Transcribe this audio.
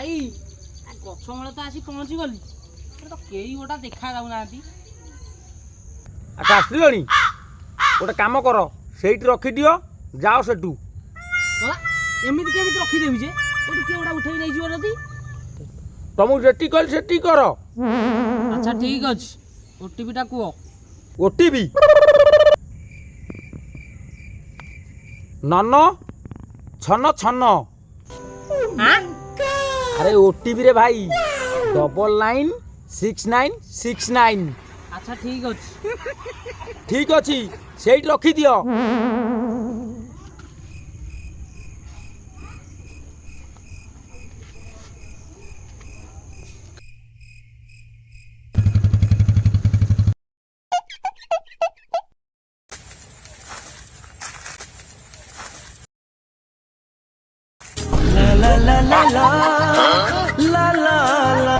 ଭାଇ ଗଛ ମୂଳେ ତ ଆସି ପହଞ୍ଚି ଗଲି ତ କେହି ଗୋଟା ଦେଖା ଯାଉନାହାନ୍ତି। ଆଚ୍ଛା ଆସିଲଣି ଗୋଟେ କାମ କର ସେଇଠି ରଖିଦିଅ ଯାଅ ସେଠୁ। ଏମିତି କେମିତି ରଖିଦେବି ଯେ ଏଠୁ କିଏ ଗୋଟା ଉଠେଇ ନେଇଯିବ ଯଦି। ତମକୁ ଯେତିକି କହିଲି ସେତିକି କର। ଆଚ୍ଛା ଠିକ୍ ଅଛି ଓଟିପିଟା କୁହ। ଓଟିପି ନନ ଛନ ଛନ। ଆରେ ଓଟିପି ରେ ଭାଇ 996969। ଆଚ୍ଛା ଠିକ୍ ଅଛି। ଠିକ୍ ଅଛି ସେଇଠି ରଖିଦିଅ। la la la la la la la la